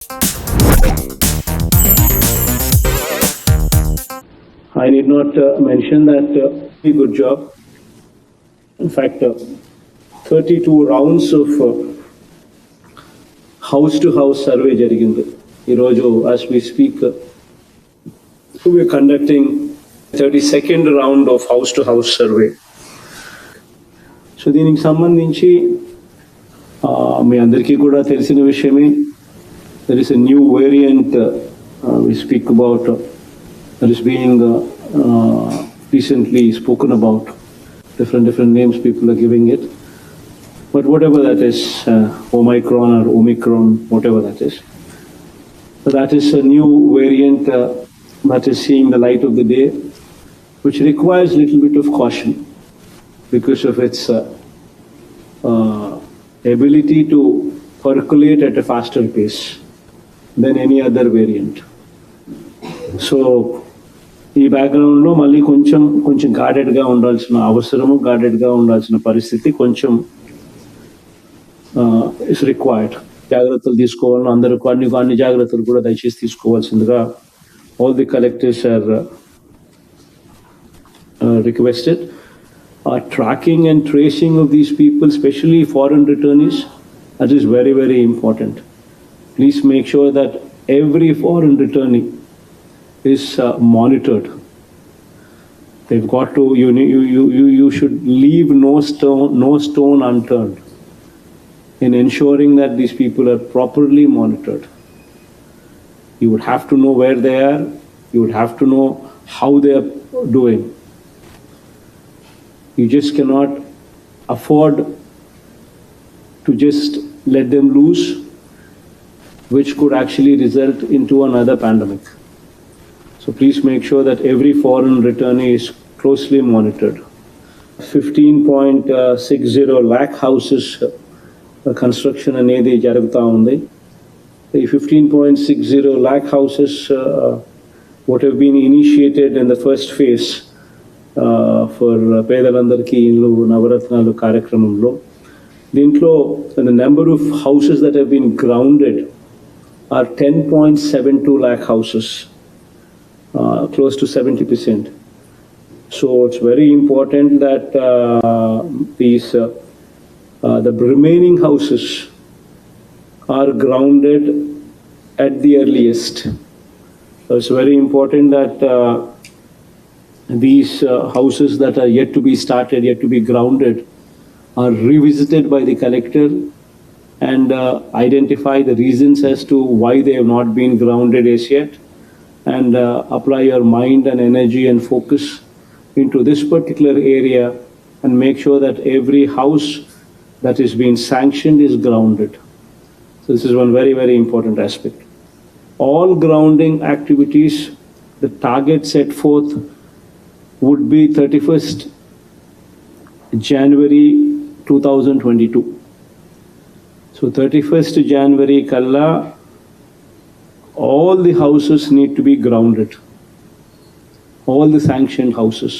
I need not mention that very good job. In fact, 32 rounds of house-to-house survey జరిగింది. ఈరోజు as we speak, we are conducting 32nd round of house-to-house survey. So దీనికి సంబంధించి మీ అందరికీ కూడా తెలిసిన విషయమే. There is a new variant we speak about that is being recently spoken about. Different names people are giving it. But whatever that is, Omicron or Omicron, whatever that is. So that is a new variant that is seeing the light of the day, which requires a little bit of caution because of its ability to percolate at a faster pace than any other variant. So ఈ బ్యాక్గ్రౌండ్లో మళ్ళీ కొంచెం గార్డెడ్గా ఉండాల్సిన అవసరము, గార్డెడ్గా ఉండాల్సిన పరిస్థితి కొంచెం is required. జాగ్రత్తలు తీసుకోవాలని అందరూ అన్ని జాగ్రత్తలు కూడా దయచేసి తీసుకోవాల్సిందిగా all the collectors are requested. Tracking and tracing of these people, especially foreign returnees, that is very, very important. Please make sure that every foreign returnee is monitored. They've got to, you should leave no stone unturned in ensuring that these people are properly monitored. You would have to know where they are. You would have to know how they are doing. You just cannot afford to just let them loose, which could actually result into another pandemic. So please make sure that every foreign returnee is closely monitored. 15.60 lakh houses construction అనేది జరుగుతూ ఉంది. The 15.60 lakh houses what have been initiated in the first phase for పేదలందరికీ ఇల్లు నవరత్నాలు కార్యక్రమంలో, దీంట్లో the number of houses that have been grounded are 10.72 lakh houses, close to 70%. So it's very important that the remaining houses are grounded at the earliest. So it's very important that these houses that are yet to be started, yet to be grounded, are revisited by the collector and identify the reasons as to why they have not been grounded as yet, and apply your mind and energy and focus into this particular area and make sure that every house that is being sanctioned is grounded. So this is one very, very important aspect. All grounding activities, the target set forth would be 31st January 2022. So 31st January kalla all the houses need to be grounded, all the sanctioned houses.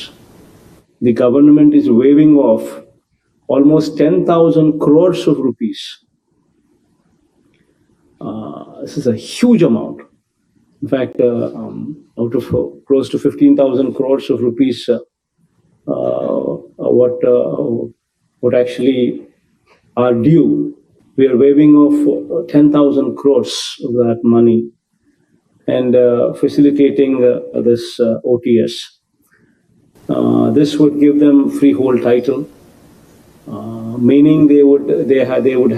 The government is waiving off almost 10,000 crores of rupees. This is a huge amount. In fact, out of close to 15,000 crores of rupees, what actually are due, we are waiving off 10,000 crores of that money and facilitating this OTS. This would give them freehold title, meaning they would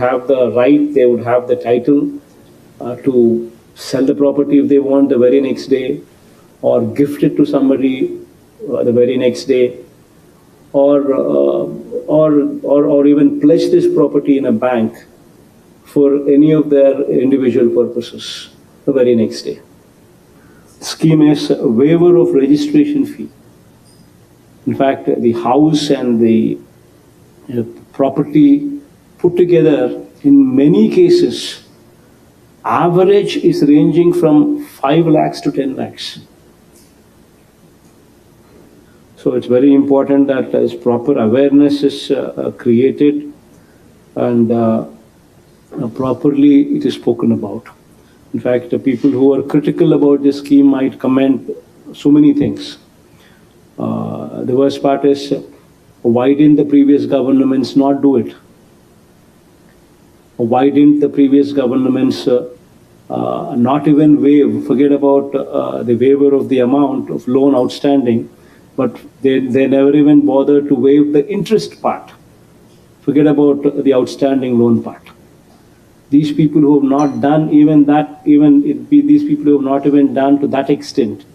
have the right, they would have the title to sell the property if they want the very next day, or gift it to somebody the very next day, or even pledge this property in a bank for any of their individual purposes the very next day. Scheme is a waiver of registration fee. In fact, the house and the property put together, in many cases, average is ranging from 5 lakhs to 10 lakhs. So it's very important that as proper awareness is created and properly it is spoken about. In fact, the people who are critical about this scheme might comment so many things. The worst part is, why didn't the previous governments not do it? Why didn't the previous governments not even waive, forget about the waiver of the amount of loan outstanding, but they never even bothered to waive the interest part. Forget about the outstanding loan part. These people who have not done even that, these people who have not even done to that extent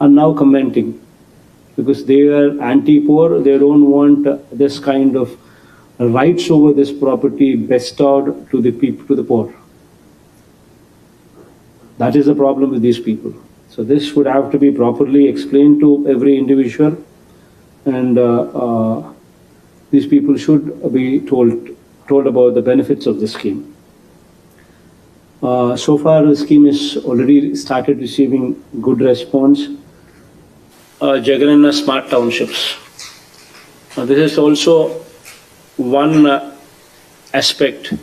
are now commenting because they are anti-poor. They don't want this kind of rights over this property bestowed to the people, to the poor. That is the problem with these people. So this would have to be properly explained to every individual, and these people should be told about the benefits of the scheme. So far, the scheme is already started receiving good response. Jagannath Smart Townships. This is also one aspect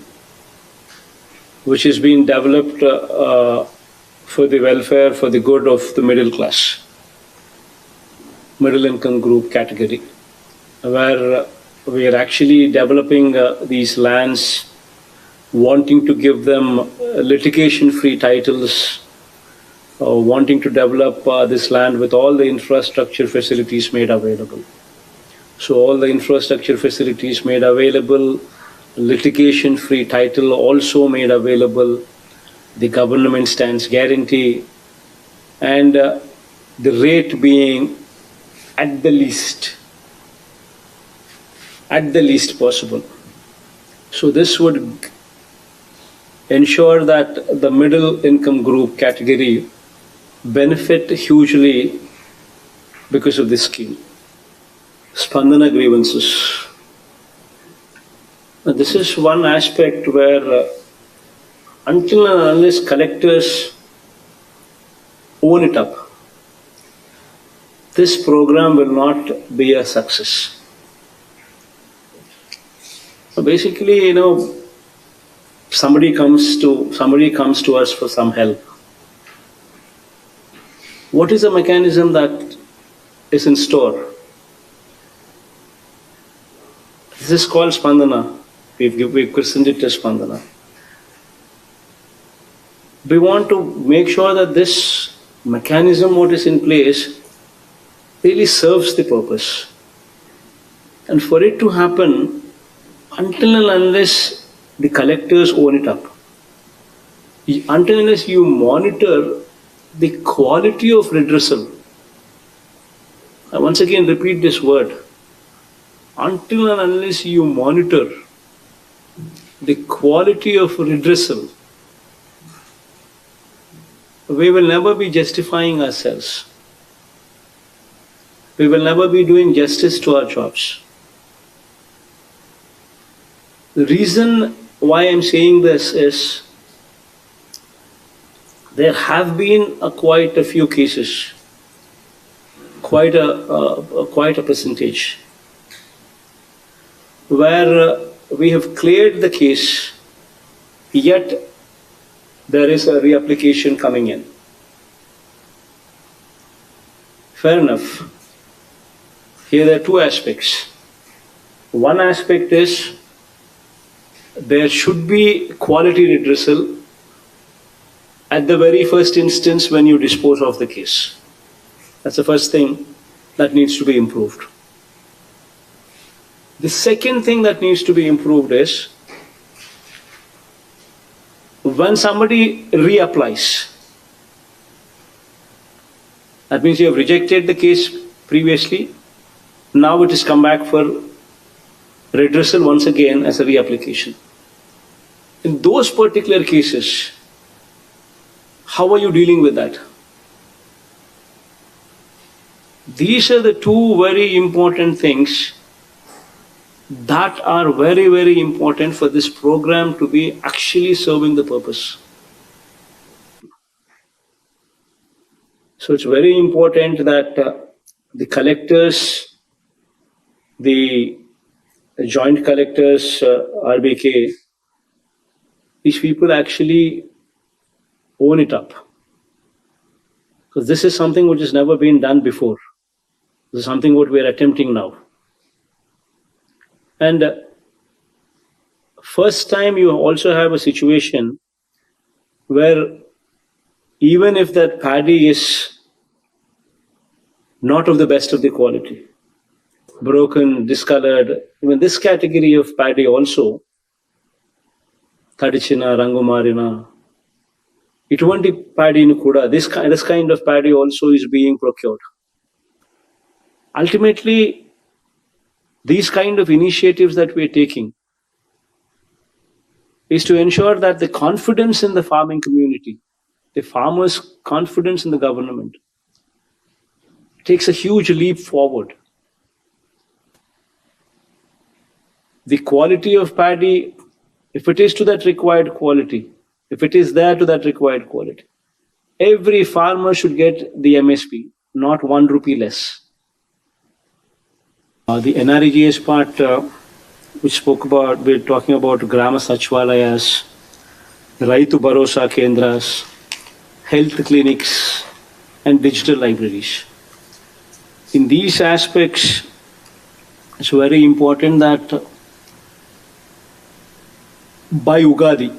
which is being developed for the welfare, for the good of the middle class, middle income group category, where we are actually developing these lands, wanting to give them litigation-free titles, wanting to develop this land with all the infrastructure facilities made available. So all the infrastructure facilities made available, litigation-free title also made available, the government stands guarantee, and the rate being at the least possible. So this would ensure that the middle income group category benefit hugely because of this scheme. Spandana grievances. This is one aspect where until and unless collectors own it up, this program will not be a success. So basically, somebody comes to us for some help. What is the mechanism that is in store? This is called Spandana. We've christened it as Spandana. We want to make sure that this mechanism, what is in place, really serves the purpose. And for it to happen, until and unless the collectors own it up, until and unless you monitor the quality of redressal, I once again repeat this word, until and unless you monitor the quality of redressal, we will never be justifying ourselves. We will never be doing justice to our jobs. The reason why I'm saying this is there have been quite a few cases, quite a percentage, where we have cleared the case, yet there is a reapplication coming in. Fair enough. Here there are two aspects. One aspect is there should be quality redressal at the very first instance when you dispose of the case. That's the first thing that needs to be improved. The second thing that needs to be improved is when somebody reapplies. That means you have rejected the case previously, now it has come back for redressal once again as a reapplication. In those particular cases, how are you dealing with that? These are the two very important things that are very, very important for this program to be actually serving the purpose. So it's very important that the collectors, the joint collectors, RBK, these people actually own it up. Because this is something which has never been done before. This is something what we are attempting now. And first time you also have a situation where even if that paddy is not of the best of the quality, broken, discolored, even this category of paddy also, Tadichina, Rangumarina, ఇటువంటి paddyని కూడా this kind of paddy also is being procured. Ultimately, these kind of initiatives that we are taking is to ensure that the confidence in the farming community, the farmers' confidence in the government, takes a huge leap forward. The quality of paddy, if it is to that required quality, if it is there to that required quality, every farmer should get the MSP, not 1 rupee less. The NREGS part, which spoke about, we're talking about Grama Sachwalayas, Raitu Bharosa Kendras, health clinics, and digital libraries. In these aspects, it's very important that by Ugadi,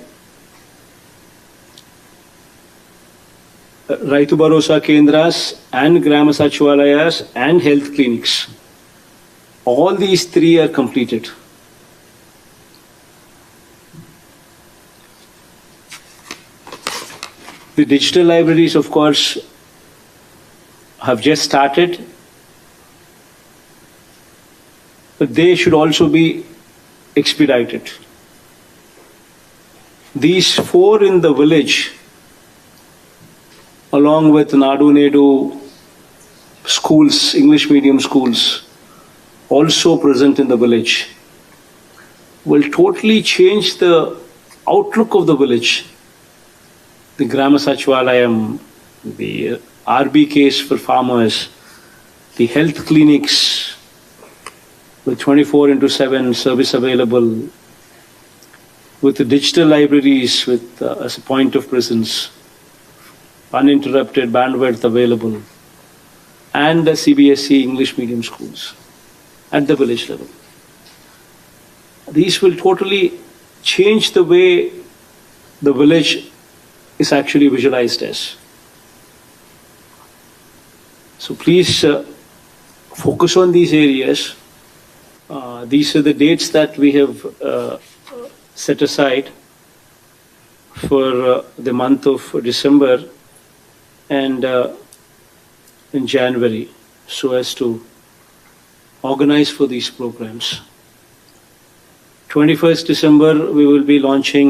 Raitu Bharosa Kendras and Grama Sachwalayas and health clinics, all these three are completed. The digital libraries, of course, have just started, but they should also be expedited. These 4 in the village, along with Nadu Nedu schools, English medium schools, also present in the village, will totally change the outlook of the village. The Grama Sachwalayam, the RBKs for farmers, the health clinics with 24/7 service available, with the digital libraries with as a point of presence, uninterrupted bandwidth available, and the CBSE English medium schools at the village level. These will totally change the way the village is actually visualized as. So please focus on these areas. These are the dates that we have set aside for the month of December and in January, so as to organize for these programs. 21st December, we will be launching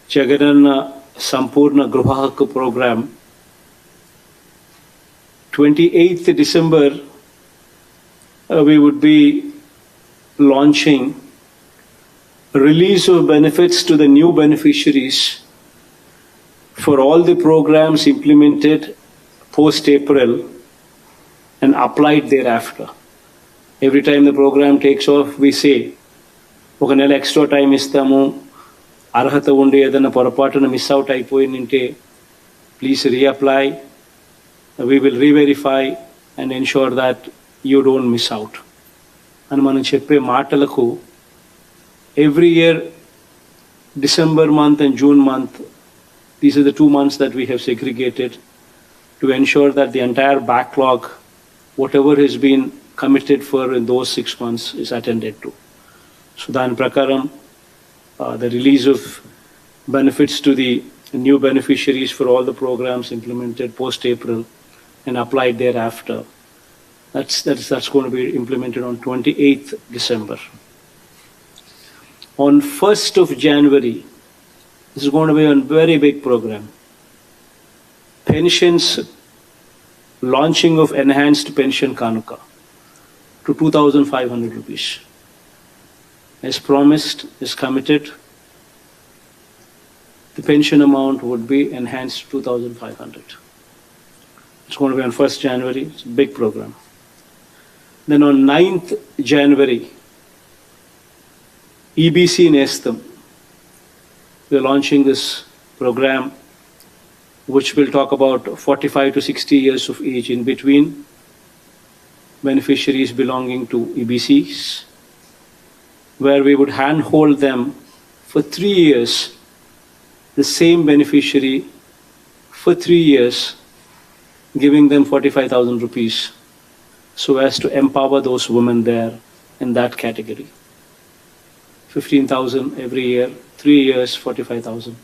Jagananna Sampurna Gruha Hakku program. 28th December, we would be launching release of benefits to the new beneficiaries for all the programs implemented post-April and applied thereafter. Every time the program takes off, we say, ఒక నెల extra time ఇస్తాము, అర్హత ఉండి ఏదైనా పొరపాటున miss out అయిపోయిందంటే please reapply, we will reverify and ensure that you don't miss out అని మనం చెప్పే మాటలకు every year, December month and June month, these are the 2 months that we have segregated to ensure that the entire backlog, whatever has been committed for in those 6 months, is attended to. So Dan Prakaram, the release of benefits to the new beneficiaries for all the programs implemented post-April and applied thereafter, that's going to be implemented on 28th December. On 1st of January, this is going to be a very big program. Pensions, launching of enhanced pension Kanuka to 2,500 rupees. As promised, is committed, the pension amount would be enhanced to 2,500. It's going to be on 1st January. It's a big program. Then on 9th January, EBC Nestam, we're launching this program which will talk about 45 to 60 years of age in between beneficiaries belonging to EBCs, where we would handhold them for 3 years, the same beneficiary for 3 years, giving them 45,000 rupees, so as to empower those women there in that category. 15,000 every year, 3 years, 45,000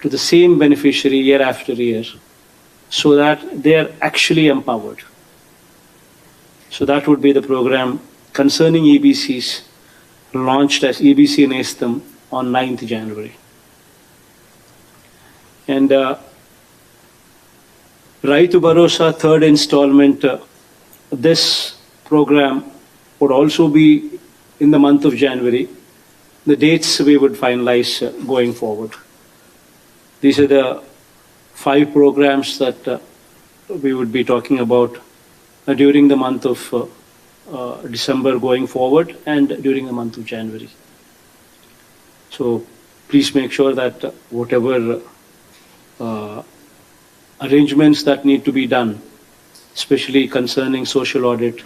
to the same beneficiary year after year, so that they are actually empowered. So that would be the program concerning EBCs, launched as EBC Nestam on 9th January. And Raitu Bharosa third installment, this program would also be in the month of January. The dates we would finalize going forward. These are the 5 programs that we would be talking about during the month of December going forward and during the month of January. So please make sure that whatever arrangements that need to be done, especially concerning social audit,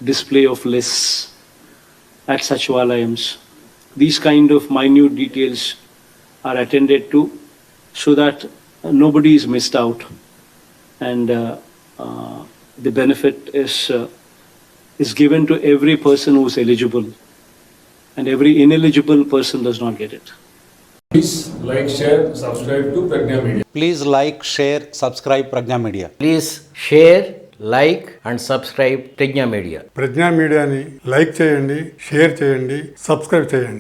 display of lists at Sachivalayams, these kind of minute details are attended to, so that nobody is missed out, and the benefit is given to every person who is eligible, and every ineligible person does not get it. Please like, share, subscribe to Pragna Media. Please like, share, subscribe Pragna Media. Please share, like and subscribe Pragna Media. ప్రజ్ఞా మీడియాని like చేయండి, share చేయండి, subscribe చేయండి.